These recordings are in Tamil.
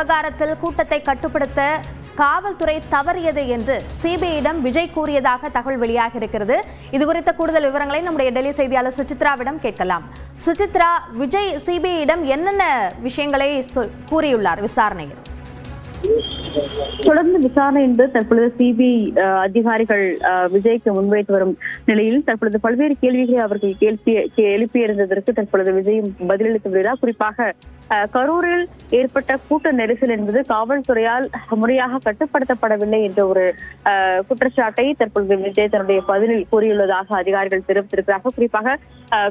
விவகாரத்தில் கூட்டத்தை கட்டுப்படுத்த காவல்துறை தவறியது என்று சிபிஐயிடம் விஜய் கூறியதாக தகவல் வெளியாக இருக்கிறது. இதுகுறித்த கூடுதல் விவரங்களை நம்முடைய டெல்லி செய்தியாளர் சுசித்ராவிடம் கேட்கலாம். சுசித்ரா, விஜய் சிபிஐயிடம் என்னென்ன விஷயங்களை கூறியுள்ளார் விசாரணையில்? தொடர்ந்து விசாரணை என்பது தற்பொழுது சிபிஐ அதிகாரிகள் விஜய்க்கு முன்வைத்து வரும் நிலையில் தற்பொழுது பல்வேறு கேள்விகளை அவர்கள் எழுப்பியிருந்ததற்கு தற்பொழுது விஜயும் பதிலளித்து வருகிறார். குறிப்பாக கரூரில் ஏற்பட்ட கூட்ட நெரிசல் என்பது காவல்துறையால் முறையாக கட்டுப்படுத்தப்படவில்லை என்ற ஒரு குற்றச்சாட்டை தற்பொழுது விஜய் தன்னுடைய பதிலில் கூறியுள்ளதாக அதிகாரிகள் தெரிவித்திருக்கிறார்கள். குறிப்பாக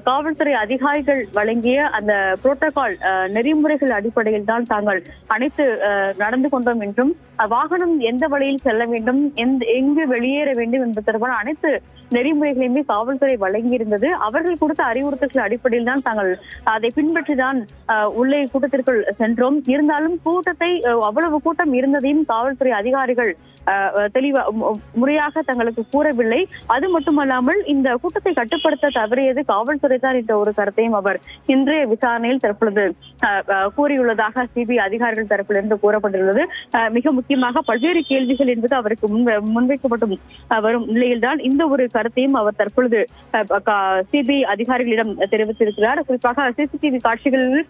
காவல்துறை அதிகாரிகள் வழங்கிய அந்த புரோட்டோகால் நெறிமுறைகள் அடிப்படையில் தான் தாங்கள் அனைத்து நடந்து கொண்டோம் என்றும் வாகனம் எந்த வழியில் செல்ல வேண்டும், எங்கு வெளியேற வேண்டும் என்பது தொடர்பான அனைத்து நெறிமுறைகளையுமே காவல்துறை வழங்கியிருந்தது. அவர்கள் கொடுத்த அறிவுறுத்தல்கள் அடிப்படையில் தான் தாங்கள் அதை பின்பற்றிதான் உள்ளே கூட்டத்திற்குள் சென்றோம். இருந்தாலும் கூட்டத்தை அவ்வளவு கூட்டம் இருந்ததையும் காவல்துறை அதிகாரிகள் முறையாக தங்களுக்கு கூறவில்லை. அது மட்டுமல்லாமல் இந்த கூட்டத்தை கட்டுப்படுத்த தவறியது காவல்துறை தான் என்ற ஒரு கருத்தையும் அவர் இன்றைய விசாரணையில் தற்பொழுது கூறியுள்ளதாக சிபிஐ அதிகாரிகள் தரப்பிலிருந்து கூறப்பட்டுள்ளது. மிக முக்கியமாக பல்வேறு கேள்விகள் என்பது அவருக்கு முன்வைக்கப்பட்டு வரும் நிலையில்தான் இந்த ஒரு கருத்தையும் அவர் தற்பொழுது சிபிஐ அதிகாரிகளிடம் தெரிவித்திருக்கிறார். குறிப்பாக சிசிடிவி காட்சிகளில்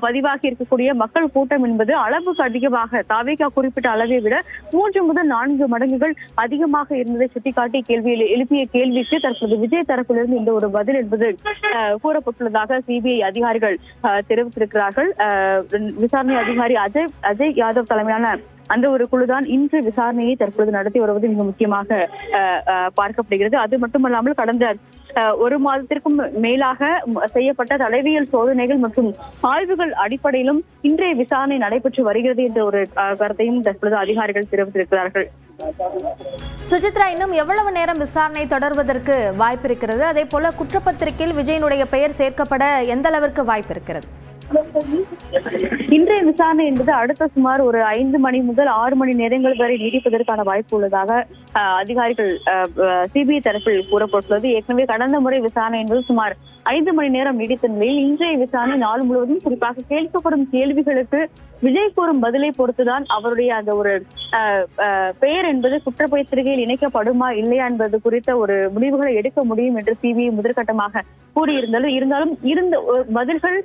பதிவாகி இருக்கக்கூடிய மக்கள் கூட்டம் என்பது அளவுக்கு அதிகமாக தாவேகா குறிப்பிட்ட அளவை விட 3 முதல் 4 மடங்குகள் அதிகமாக இருந்ததை சுட்டிக்காட்டி எழுப்பிய கேள்விக்கு தற்போது விஜய் தரப்பிலிருந்து இந்த ஒரு பதில் என்பது கூறப்பட்டுள்ளதாக சிபிஐ அதிகாரிகள் தெரிவித்திருக்கிறார்கள். விசாரணை அதிகாரி அஜய் யாதவ் தலைமையிலான அந்த ஒரு குழுதான் இன்று விசாரணையை தற்போது நடத்தி வருவது மிக முக்கியமாக பார்க்கப்படுகிறது. அது மட்டுமல்லாமல் கடந்த 1 மாதத்திற்கும் மேலாக செய்யப்பட்ட தலைவியல் சோதனைகள் மற்றும் ஆய்வுகள் அடிப்படையிலும் இன்றைய விசாரணை நடைபெற்று வருகிறது என்ற ஒரு கருத்தையும் தற்பொழுது அதிகாரிகள் தெரிவித்திருக்கிறார்கள். சுசித்ரா, இன்னும் எவ்வளவு நேரம் விசாரணை தொடர்வதற்கு வாய்ப்பு இருக்கிறது? அதே போல குற்றப்பத்திரிகையில் விஜயனுடைய பெயர் சேர்க்கப்பட எந்த அளவிற்கு வாய்ப்பு இருக்கிறது? இன்றைய விசாரணை என்பது அடுத்த சுமார் ஒரு 5 மணி முதல் 6 மணி நேரங்கள் வரை நீடிப்பதற்கான வாய்ப்பு உள்ளதாக அதிகாரிகள் சிபிஐ தரப்பில் கூறப்பட்டுள்ளது. ஏற்கனவே கடந்த முறை விசாரணை என்பது சுமார் 5 மணி நேரம் நீடித்த நிலையில் இன்றைய விசாரணை நாள் முழுவதும் குறிப்பாக கேட்கப்படும் கேள்விகளுக்கு விஜய் கூறும் பதிலை பொறுத்துதான் அவருடைய அந்த ஒரு பெயர் என்பது குற்றப்பத்திரிகையில் இணைக்கப்படுமா இல்லையா என்பது குறித்த ஒரு முடிவுகளை எடுக்க முடியும் என்று சிபிஐ முதற்கட்டமாக கூறியிருந்தாலும் இருந்த பதில்கள்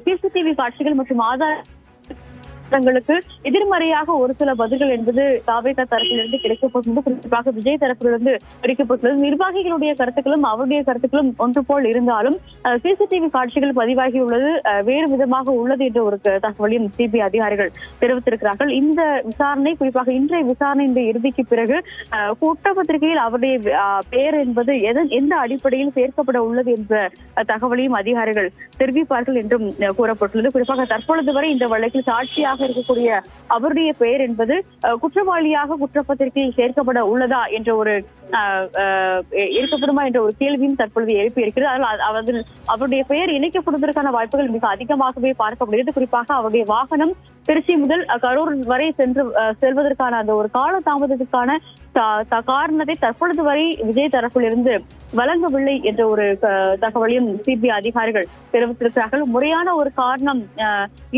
சிசிடிவி காட்சிகள் மற்றும் ஆதாரங்களுக்கு எதிர்மறையாக ஒரு சில பதில்கள் என்பது தாவேகா தரப்பிலிருந்து கிடைக்கப்பட்டுள்ளது. குறிப்பாக விஜய் தரப்பிலிருந்து கிடைக்கப்பட்டுள்ளது. நிர்வாகிகளுடைய கருத்துக்களும் அவருடைய கருத்துக்களும் ஒன்று போல் இருந்தாலும் சிசிடிவி காட்சிகள் பதிவாகியுள்ளது வேறு விதமாக உள்ளது என்ற ஒரு தகவலையும் சிபிஐ அதிகாரிகள் தெரிவித்திருக்கிறார்கள். இந்த விசாரணை குறிப்பாக இன்றைய விசாரணை இறுதிக்கு பிறகு குற்றப்பத்திரிகையில் அவருடைய பெயர் என்பது எந்த அடிப்படையில் சேர்க்கப்பட உள்ளது என்ற தகவலையும் அதிகாரிகள் தெரிவிப்பார்கள் என்றும் கூறப்பட்டுள்ளது. குறிப்பாக தற்பொழுது வரை இந்த வழக்கில் சாட்சியாக இருக்கக்கூடிய அவருடைய பெயர் என்பது குற்றவாளியாக குற்றப்பத்திரிகையில் சேர்க்கப்பட உள்ளதா என்ற ஒரு இருக்கப்படுமா என்ற ஒரு கேள்வியும் தற்பொழுது எழுப்பியிருக்கிறது. அவருடைய பெயர் இணைக்கப்படுவதற்கான வாய்ப்புகள் மிக அதிகமாகவே பார்க்கப்படுகிறது. குறிப்பாக அவருடைய வாகனம் திருச்சி முதல் கரூர் வரை செல்வதற்கான அந்த ஒரு கால தாமதத்துக்கான காரணத்தை தற்பொழுது வரை விஜய் தரப்பில் இருந்து வழங்கவில்லை என்ற ஒரு தகவலையும் சிபிஐ அதிகாரிகள் தெரிவித்திருக்கிறார்கள். முறையான ஒரு காரணம்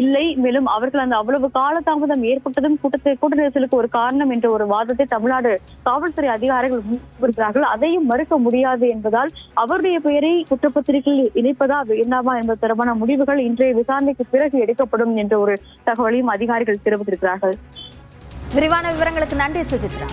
இல்லை, மேலும் அவர்கள் அந்த அவ்வளவு காலதாமதம் ஏற்பட்டதும் கூட்ட நெரிசலுக்கு ஒரு காரணம் என்ற ஒரு வாதத்தை தமிழ்நாடு காவல்துறை அதிகாரிகள் முன்வைக்கிறார்கள். அதையும் மறுக்க முடியாது என்பதால் அவருடைய பெயரை குற்றப்பத்திரிகையில் இணைப்பதா வேண்டாமா என்பது தொடர்பான முடிவுகள் இன்றைய விசாரணைக்கு பிறகு எடுக்கப்படும் என்ற ஒரு தகவலையும் அதிகாரிகள் தெரிவித்திருக்கிறார்கள். விரிவான விவரங்களுக்கு நன்றி சுசித்ரா.